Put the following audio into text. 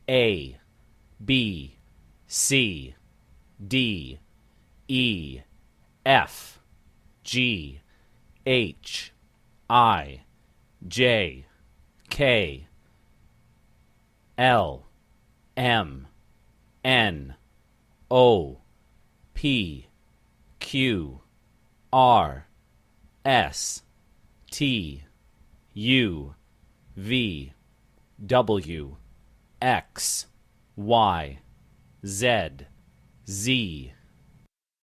A, B, C, D, E, F, G, H, I, J, K, L, M, N, O, P, Q, R, S, T, U, V, W, X, Y, Z, Z,